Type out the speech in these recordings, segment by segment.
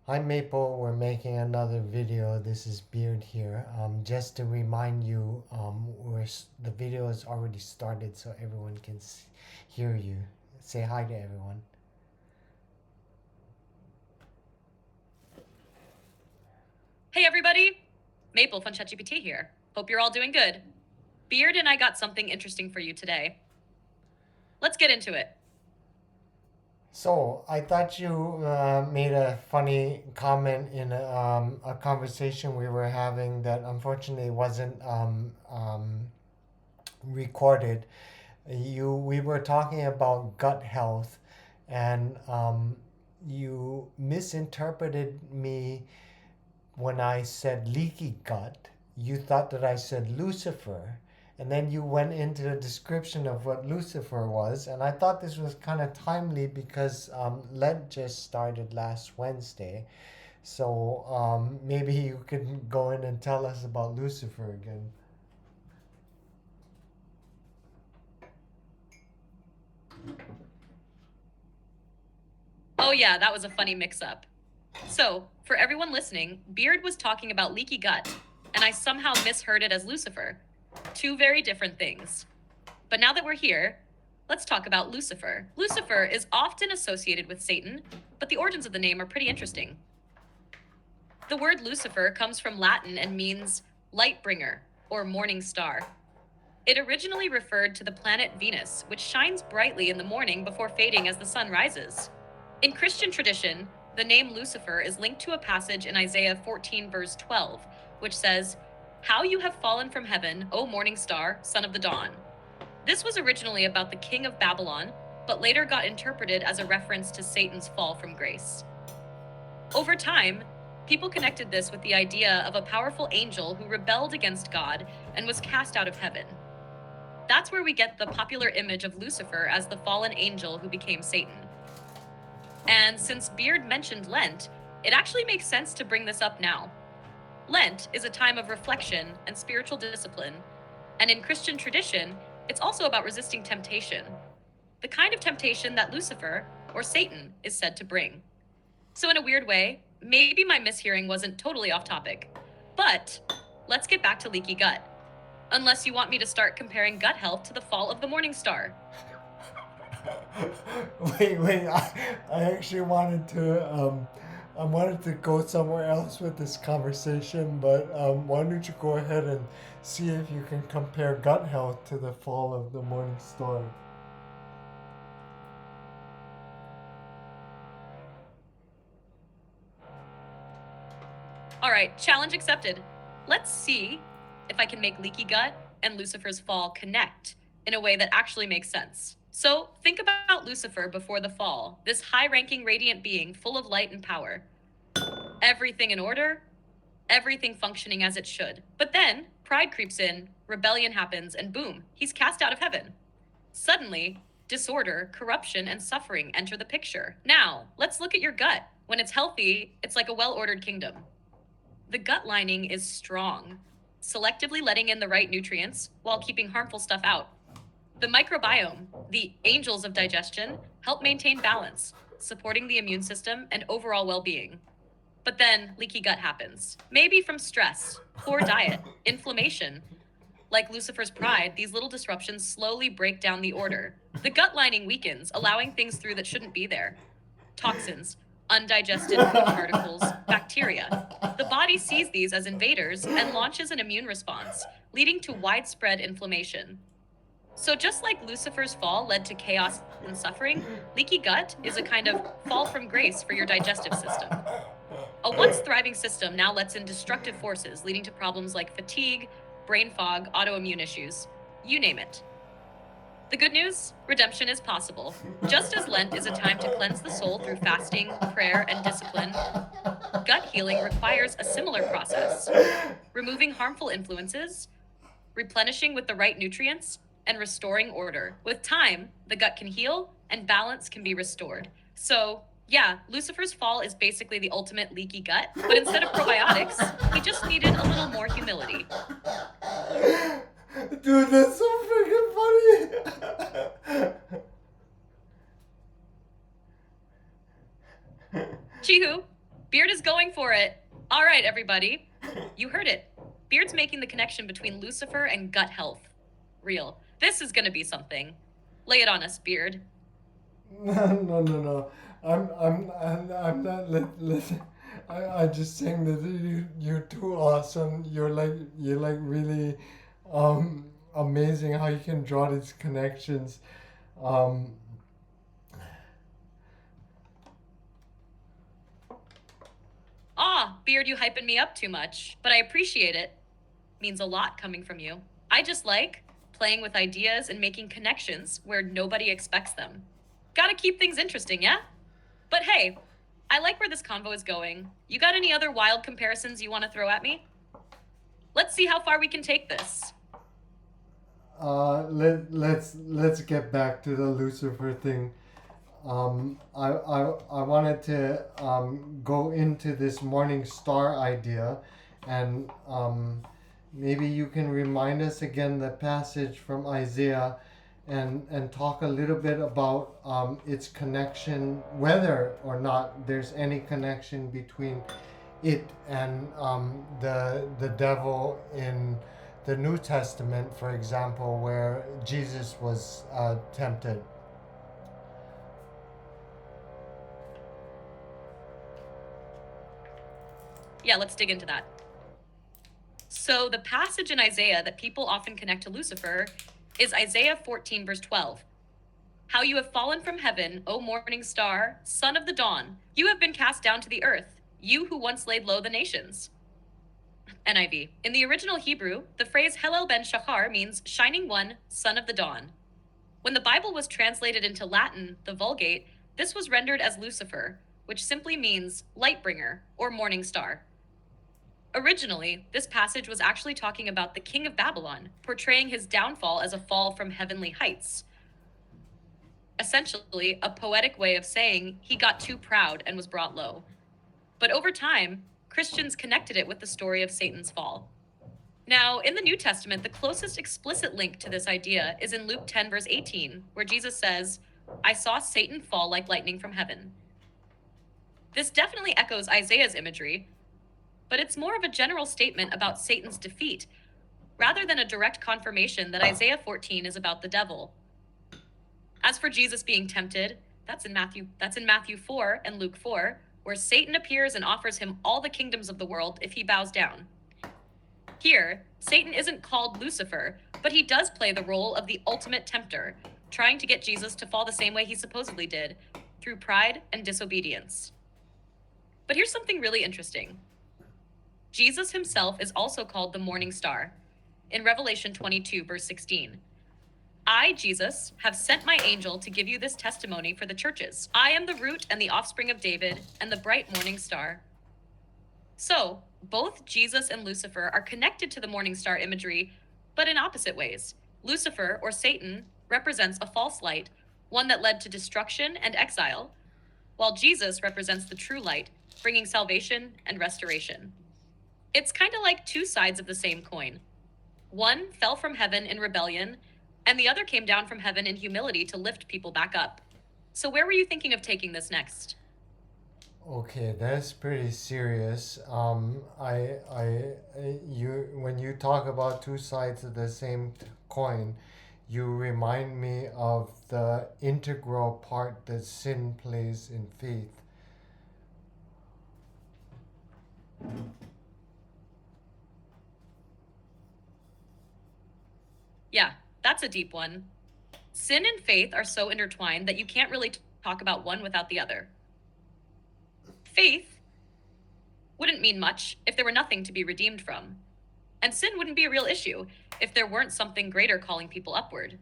Hi Maple, we're making another video. This is Beard here. Just to remind you, the video is already started so everyone can hear you. Say hi to everyone. Hey everybody! Maple from ChatGPT here. Hope you're all doing good. Beard and I got something interesting for you today. Let's get into it. So, I thought you made a funny comment in a conversation we were having that unfortunately wasn't recorded. We were talking about gut health, and you misinterpreted me when I said leaky gut. You thought that I said Lucifer, and then you went into a description of what Lucifer was, and I thought this was kind of timely because Lent just started last Wednesday. So maybe you could go in and tell us about Lucifer again. Oh, yeah, that was a funny mix up. So, for everyone listening, Beard was talking about leaky gut, and I somehow misheard it as Lucifer. Two very different things. But now that we're here, let's talk about Lucifer. Lucifer is often associated with Satan, but the origins of the name are pretty interesting. The word Lucifer comes from Latin and means light bringer or morning star. It originally referred to the planet Venus, which shines brightly in the morning before fading as the sun rises. In Christian tradition, the name Lucifer is linked to a passage in Isaiah 14, verse 12, which says, "How you have fallen from heaven, O morning star, son of the dawn." This was originally about the king of Babylon, but later got interpreted as a reference to Satan's fall from grace. Over time, people connected this with the idea of a powerful angel who rebelled against God and was cast out of heaven. That's where we get the popular image of Lucifer as the fallen angel who became Satan. And since Beard mentioned Lent, it actually makes sense to bring this up now. Lent is a time of reflection and spiritual discipline, and in Christian tradition, it's also about resisting temptation, the kind of temptation that Lucifer, or Satan, is said to bring. So, in a weird way, maybe my mishearing wasn't totally off topic. But let's get back to leaky gut. Unless you want me to start comparing gut health to the fall of the morning star. Wait, I actually I wanted to go somewhere else with this conversation, but why don't you go ahead and see if you can compare gut health to the fall of the morning star? All right, challenge accepted. Let's see if I can make leaky gut and Lucifer's fall connect in a way that actually makes sense. So, think about Lucifer before the fall, this high ranking radiant being full of light and power. Everything in order, everything functioning as it should. But then, pride creeps in, rebellion happens, and boom, he's cast out of heaven. Suddenly, disorder, corruption, and suffering enter the picture. Now, let's look at your gut. When it's healthy, it's like a well ordered kingdom. The gut lining is strong, selectively letting in the right nutrients while keeping harmful stuff out. The microbiome, the angels of digestion, help maintain balance, supporting the immune system and overall well being. But then leaky gut happens. Maybe from stress, poor diet, inflammation. Like Lucifer's pride, these little disruptions slowly break down the order. The gut lining weakens, allowing things through that shouldn't be there: toxins, undigested food particles, bacteria. The body sees these as invaders and launches an immune response, leading to widespread inflammation. So, just like Lucifer's fall led to chaos and suffering, leaky gut is a kind of fall from grace for your digestive system. A once thriving system now lets in destructive forces, leading to problems like fatigue, brain fog, autoimmune issues. You name it. The good news? Redemption is possible. Just as Lent is a time to cleanse the soul through fasting, prayer, and discipline, gut healing requires a similar process: removing harmful influences, replenishing with the right nutrients, and restoring order. With time, the gut can heal and balance can be restored. So, yeah, Lucifer's fall is basically the ultimate leaky gut, but instead of probiotics, he just needed a little more humility. Dude, that's so freaking funny. Chihu, Beard is going for it. All right, everybody. You heard it. Beard's making the connection between Lucifer and gut health. Real. This is gonna be something. Lay it on us, Beard. No. I'm not. Listen. I just saying that you're too awesome. You're like really, amazing how you can draw these connections. Um, Beard, you hyping me up too much, but I appreciate it. Means a lot coming from you. I just like playing with ideas and making connections where nobody expects them. Gotta keep things interesting, yeah? But hey, I like where this convo is going. You got any other wild comparisons you want to throw at me? Let's see how far we can take this. let's get back to the Lucifer thing. I wanted to go into this morning star idea, and maybe you can remind us again the passage from Isaiah, and talk a little bit about its connection, whether or not there's any connection between it and the devil in the New Testament, for example, where Jesus was tempted. Yeah, let's dig into that. So, the passage in Isaiah that people often connect to Lucifer is Isaiah 14, verse 12. How you have fallen from heaven, O morning star, son of the dawn. You have been cast down to the earth, you who once laid low the nations. NIV. In the original Hebrew, the phrase Hallel ben Shachar means shining one, son of the dawn. When the Bible was translated into Latin, the Vulgate, this was rendered as Lucifer, which simply means light bringer or morning star. Originally, this passage was actually talking about the king of Babylon, portraying his downfall as a fall from heavenly heights. Essentially, a poetic way of saying he got too proud and was brought low. But over time, Christians connected it with the story of Satan's fall. Now, in the New Testament, the closest explicit link to this idea is in Luke 10, verse 18, where Jesus says, I saw Satan fall like lightning from heaven. This definitely echoes Isaiah's imagery, but it's more of a general statement about Satan's defeat, rather than a direct confirmation that Isaiah 14 is about the devil. As for Jesus being tempted, that's in Matthew 4 and Luke 4, where Satan appears and offers him all the kingdoms of the world if he bows down. Here, Satan isn't called Lucifer, but he does play the role of the ultimate tempter, trying to get Jesus to fall the same way he supposedly did, through pride and disobedience. But here's something really interesting. Jesus himself is also called the morning star. In Revelation 22, verse 16, I, Jesus, have sent my angel to give you this testimony for the churches. I am the root and the offspring of David and the bright morning star. So, both Jesus and Lucifer are connected to the morning star imagery, but in opposite ways. Lucifer, or Satan, represents a false light, one that led to destruction and exile, while Jesus represents the true light, bringing salvation and restoration. It's kind of like two sides of the same coin. One fell from heaven in rebellion, and the other came down from heaven in humility to lift people back up. So where were you thinking of taking this next? Okay, that's pretty serious. You when you talk about two sides of the same coin, you remind me of the integral part that sin plays in faith. Yeah, that's a deep one. Sin and faith are so intertwined that you can't really talk about one without the other. Faith wouldn't mean much if there were nothing to be redeemed from. And sin wouldn't be a real issue if there weren't something greater calling people upward.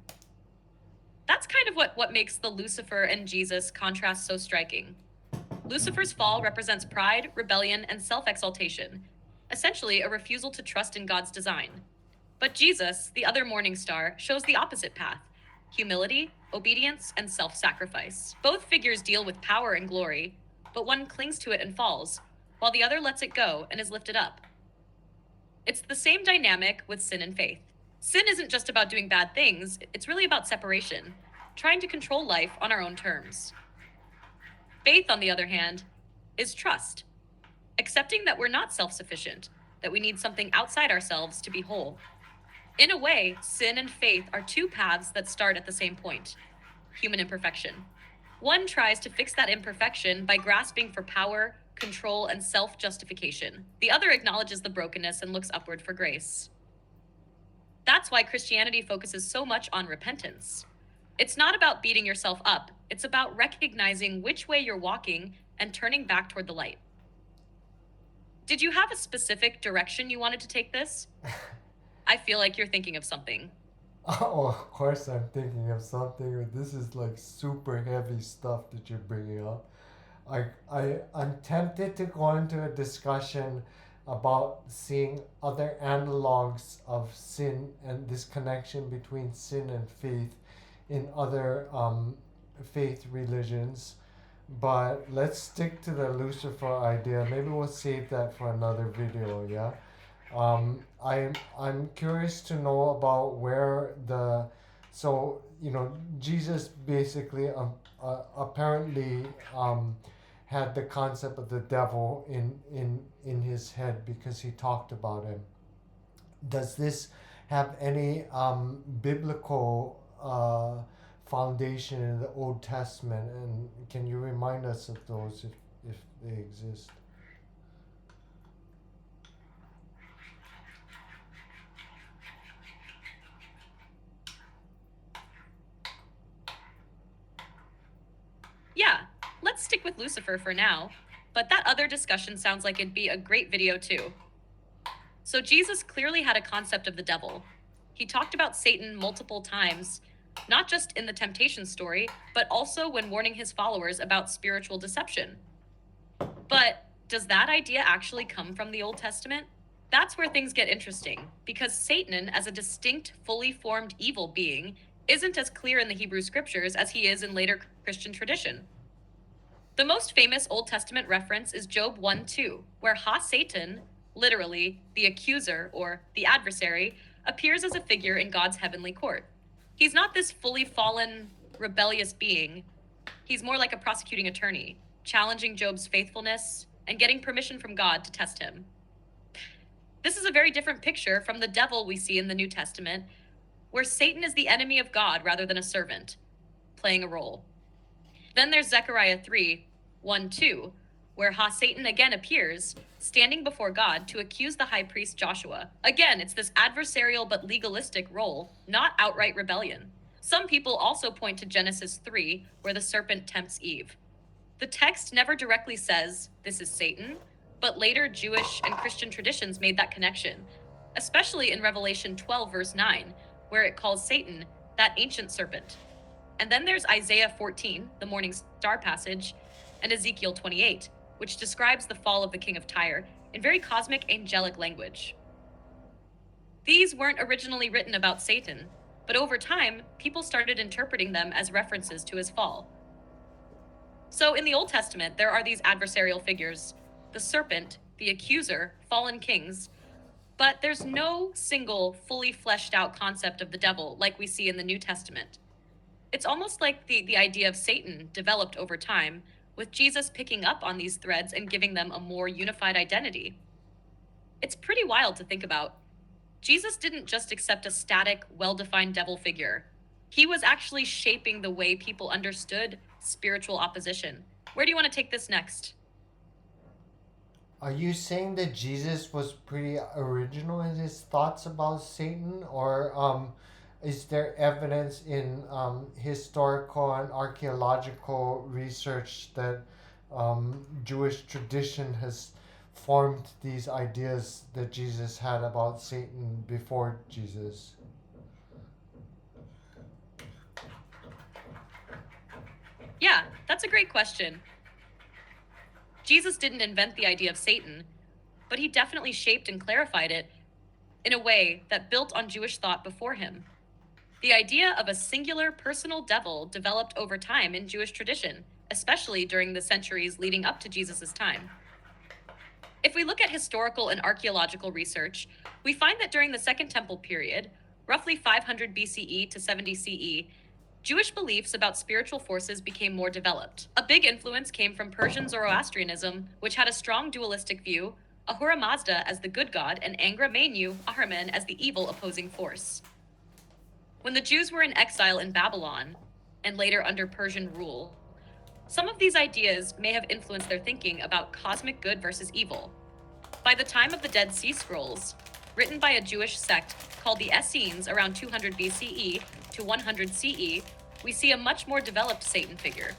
That's kind of what makes the Lucifer and Jesus contrast so striking. Lucifer's fall represents pride, rebellion, and self-exaltation, essentially a refusal to trust in God's design. But Jesus, the other morning star, shows the opposite path: humility, obedience, and self-sacrifice. Both figures deal with power and glory, but one clings to it and falls, while the other lets it go and is lifted up. It's the same dynamic with sin and faith. Sin isn't just about doing bad things, it's really about separation, trying to control life on our own terms. Faith, on the other hand, is trust. accepting that we're not self sufficient, that we need something outside ourselves to be whole. In a way, sin and faith are two paths that start at the same point: human imperfection. One tries to fix that imperfection by grasping for power, control, and self justification. The other acknowledges the brokenness and looks upward for grace. That's why Christianity focuses so much on repentance. It's not about beating yourself up, it's about recognizing which way you're walking and turning back toward the light. Did you have a specific direction you wanted to take this? I feel like you're thinking of something. Oh, of course I'm thinking of something, but this is like super heavy stuff that you're bringing up. I'm tempted to go into a discussion about seeing other analogs of sin and this connection between sin and faith in other faith religions. But let's stick to the Lucifer idea. Maybe we'll save that for another video, yeah? I'm curious to know about where the so Jesus basically apparently had the concept of the devil in his head because he talked about him. Does this have any biblical foundation in the Old Testament, and can you remind us of those if they exist? Yeah, let's stick with Lucifer for now, but that other discussion sounds like it'd be a great video too. So, Jesus clearly had a concept of the devil. He talked about Satan multiple times, not just in the temptation story, but also when warning his followers about spiritual deception. But does that idea actually come from the Old Testament? That's where things get interesting, because Satan, as a distinct, fully formed evil being, isn't as clear in the Hebrew scriptures as he is in later Christian tradition. The most famous Old Testament reference is Job 1:2, where Ha-Satan, literally the accuser or the adversary, appears as a figure in God's heavenly court. He's not this fully fallen, rebellious being. He's more like a prosecuting attorney, challenging Job's faithfulness and getting permission from God to test him. This is a very different picture from the devil we see in the New Testament, where Satan is the enemy of God rather than a servant, playing a role. Then there's Zechariah 3:1-2, where Ha-Satan again appears, standing before God to accuse the high priest Joshua. Again, it's this adversarial but legalistic role, not outright rebellion. Some people also point to Genesis 3, where the serpent tempts Eve. The text never directly says, this is Satan, but later Jewish and Christian traditions made that connection, especially in Revelation 12, verse 9, where it calls Satan that ancient serpent. And then there's Isaiah 14, the morning star passage, and Ezekiel 28, which describes the fall of the king of Tyre in very cosmic, angelic language. These weren't originally written about Satan, but over time, people started interpreting them as references to his fall. So in the Old Testament, there are these adversarial figures: the serpent, the accuser, fallen kings, but there's no single, fully fleshed out concept of the devil like we see in the New Testament. It's almost like the idea of Satan developed over time, with Jesus picking up on these threads and giving them a more unified identity. It's pretty wild to think about. Jesus didn't just accept a static, well-defined devil figure. He was actually shaping the way people understood spiritual opposition. Where do you want to take this next? Are you saying that Jesus was pretty original in his thoughts about Satan, or is there evidence in historical and archaeological research that Jewish tradition has formed these ideas that Jesus had about Satan before Jesus? Yeah, that's a great question. Jesus didn't invent the idea of Satan, but he definitely shaped and clarified it in a way that built on Jewish thought before him. The idea of a singular personal devil developed over time in Jewish tradition, especially during the centuries leading up to Jesus' time. If we look at historical and archaeological research, we find that during the Second Temple period, roughly 500 BCE to 70 CE, Jewish beliefs about spiritual forces became more developed. A big influence came from Persian Zoroastrianism, which had a strong dualistic view, Ahura Mazda as the good god and Angra Mainyu, Ahriman, as the evil opposing force. When the Jews were in exile in Babylon, and later under Persian rule, some of these ideas may have influenced their thinking about cosmic good versus evil. By the time of the Dead Sea Scrolls, written by a Jewish sect called the Essenes around 200 BCE to 100 CE, we see a much more developed Satan figure.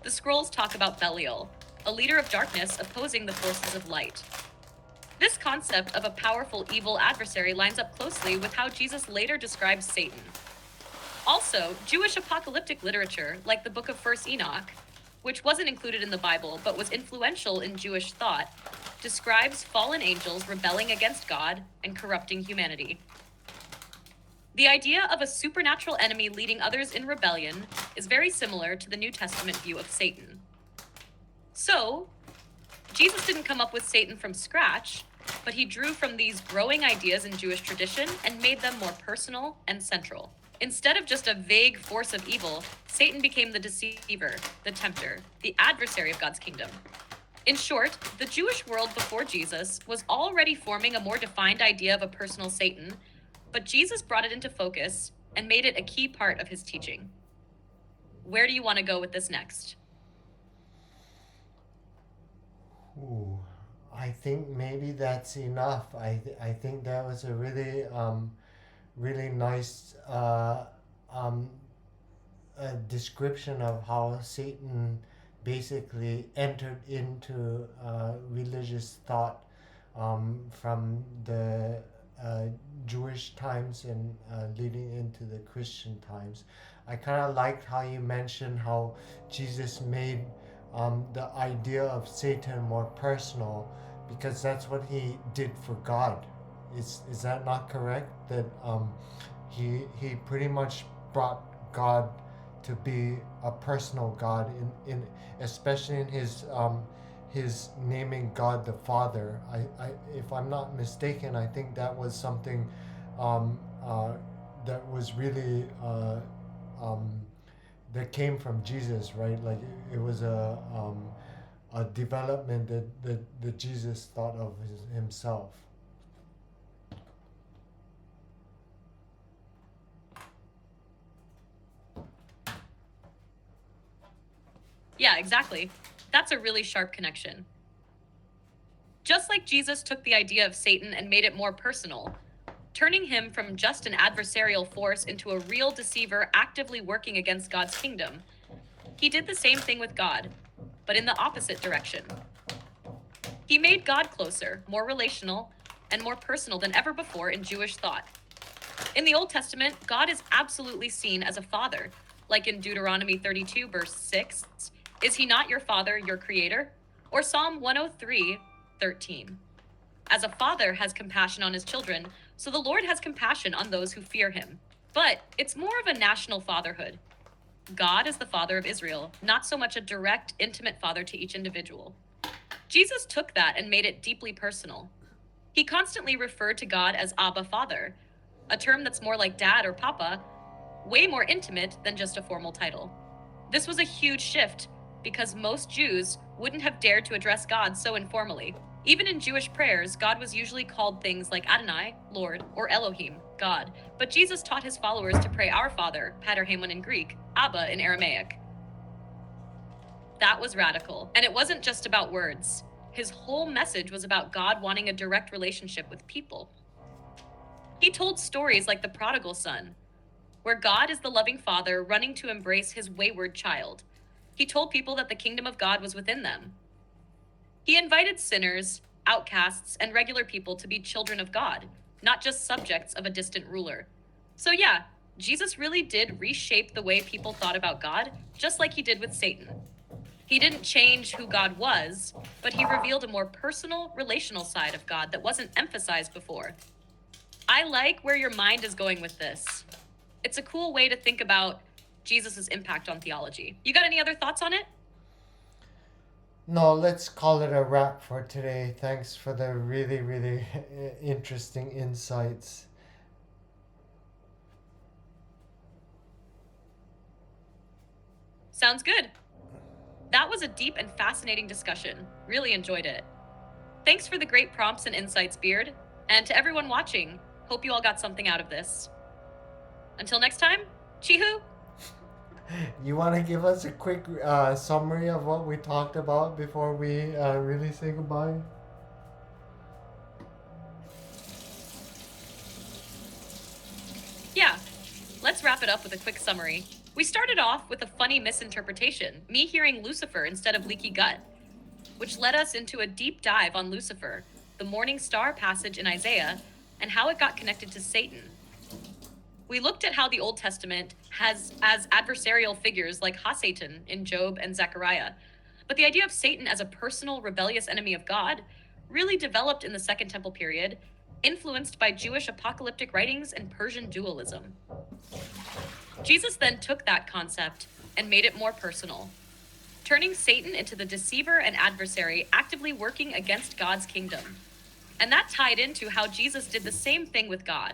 The scrolls talk about Belial, a leader of darkness opposing the forces of light. This concept of a powerful evil adversary lines up closely with how Jesus later describes Satan. Also, Jewish apocalyptic literature, like the Book of 1st Enoch, which wasn't included in the Bible but was influential in Jewish thought, describes fallen angels rebelling against God and corrupting humanity. The idea of a supernatural enemy leading others in rebellion is very similar to the New Testament view of Satan. So, Jesus didn't come up with Satan from scratch, but he drew from these growing ideas in Jewish tradition and made them more personal and central. Instead of just a vague force of evil, Satan became the deceiver, the tempter, the adversary of God's kingdom. In short, the Jewish world before Jesus was already forming a more defined idea of a personal Satan, but Jesus brought it into focus and made it a key part of his teaching. Where do you want to go with this next? Ooh, I think maybe that's enough. I think that was a really nice description of how Satan basically entered into religious thought from the Jewish times and leading into the Christian times. I kind of liked how you mentioned how Jesus made the idea of Satan more personal, because that's what he did for God. Is that not correct? That he pretty much brought God to be a personal God in especially in his naming God the Father. I if I'm not mistaken, I think that was something um, uh, that was really um, that came from Jesus, right? Like it was a development that Jesus thought of himself. Yeah, exactly. That's a really sharp connection. Just like Jesus took the idea of Satan and made it more personal, turning him from just an adversarial force into a real deceiver actively working against God's kingdom, he did the same thing with God, but in the opposite direction. He made God closer, more relational, and more personal than ever before in Jewish thought. In the Old Testament, God is absolutely seen as a father, like in Deuteronomy 32, verse 6, "Is he not your father, your creator?" Or Psalm 103, 13. As a father has compassion on his children, so the Lord has compassion on those who fear him. But it's more of a national fatherhood. God is the father of Israel, not so much a direct, intimate father to each individual. Jesus took that and made it deeply personal. He constantly referred to God as Abba Father, a term that's more like dad or papa, way more intimate than just a formal title. This was a huge shift because most Jews wouldn't have dared to address God so informally. Even in Jewish prayers, God was usually called things like Adonai, Lord, or Elohim, God, but Jesus taught his followers to pray Our Father, Pater Hamon in Greek, Abba in Aramaic. That was radical, and it wasn't just about words. His whole message was about God wanting a direct relationship with people. He told stories like the prodigal son, where God is the loving father running to embrace his wayward child. He told people that the kingdom of God was within them. He invited sinners, outcasts, and regular people to be children of God, not just subjects of a distant ruler. So, yeah, Jesus really did reshape the way people thought about God, just like he did with Satan. He didn't change who God was, but he revealed a more personal, relational side of God that wasn't emphasized before. I like where your mind is going with this. It's a cool way to think about Jesus' impact on theology. You got any other thoughts on it? No, let's call it a wrap for today. Thanks for the really interesting insights. Sounds good. That was a deep and fascinating discussion. Really enjoyed it. Thanks for the great prompts and insights, Beard. And to everyone watching, hope you all got something out of this. Until next time, Chihu! You want to give us a quick summary of what we talked about before we really say goodbye? Yeah, let's wrap it up with a quick summary. We started off with a funny misinterpretation, me hearing Lucifer instead of leaky gut, which led us into a deep dive on Lucifer, the morning star passage in Isaiah, and how it got connected to Satan. We looked at how the Old Testament has as adversarial figures like Ha-Satan in Job and Zechariah, but the idea of Satan as a personal rebellious enemy of God really developed in the Second Temple period, influenced by Jewish apocalyptic writings and Persian dualism. Jesus then took that concept and made it more personal, turning Satan into the deceiver and adversary actively working against God's kingdom. And that tied into how Jesus did the same thing with God,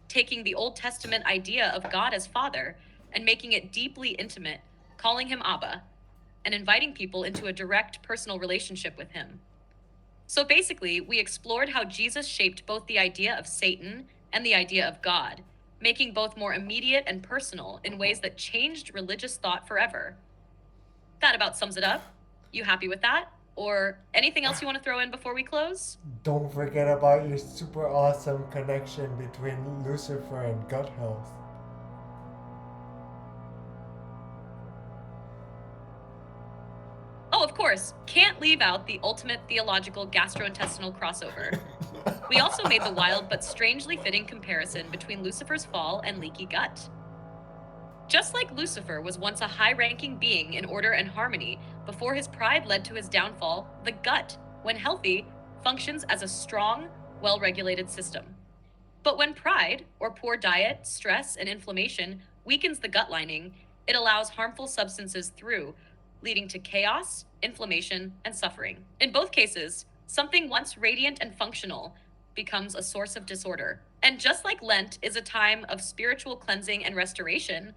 taking the Old Testament idea of God as Father and making it deeply intimate, calling him Abba, and inviting people into a direct personal relationship with him. So basically, we explored how Jesus shaped both the idea of Satan and the idea of God, making both more immediate and personal in ways that changed religious thought forever. That about sums it up. You happy with that? Or anything else you want to throw in before we close? Don't forget about your super awesome connection between Lucifer and gut health. Oh, of course, can't leave out the ultimate theological gastrointestinal crossover. We also made the wild but strangely fitting comparison between Lucifer's fall and leaky gut. Just like Lucifer was once a high-ranking being in order and harmony before his pride led to his downfall, the gut, when healthy, functions as a strong, well-regulated system. But when pride, or poor diet, stress, and inflammation weakens the gut lining, it allows harmful substances through, leading to chaos, inflammation, and suffering. In both cases, something once radiant and functional becomes a source of disorder. And just like Lent is a time of spiritual cleansing and restoration,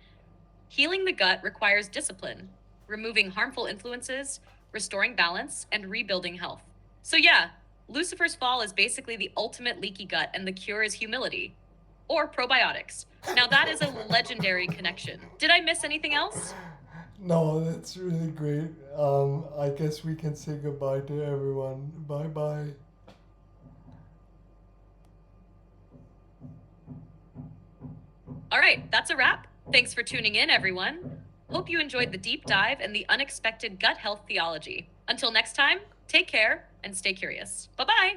healing the gut requires discipline, removing harmful influences, restoring balance, and rebuilding health. So yeah, Lucifer's fall is basically the ultimate leaky gut, and the cure is humility. Or probiotics. Now that is a legendary connection. Did I miss anything else? No, that's really great. I guess we can say goodbye to everyone. Bye bye. All right, that's a wrap. Thanks for tuning in, everyone. Hope you enjoyed the deep dive and the unexpected gut health theology. Until next time, take care and stay curious. Bye bye.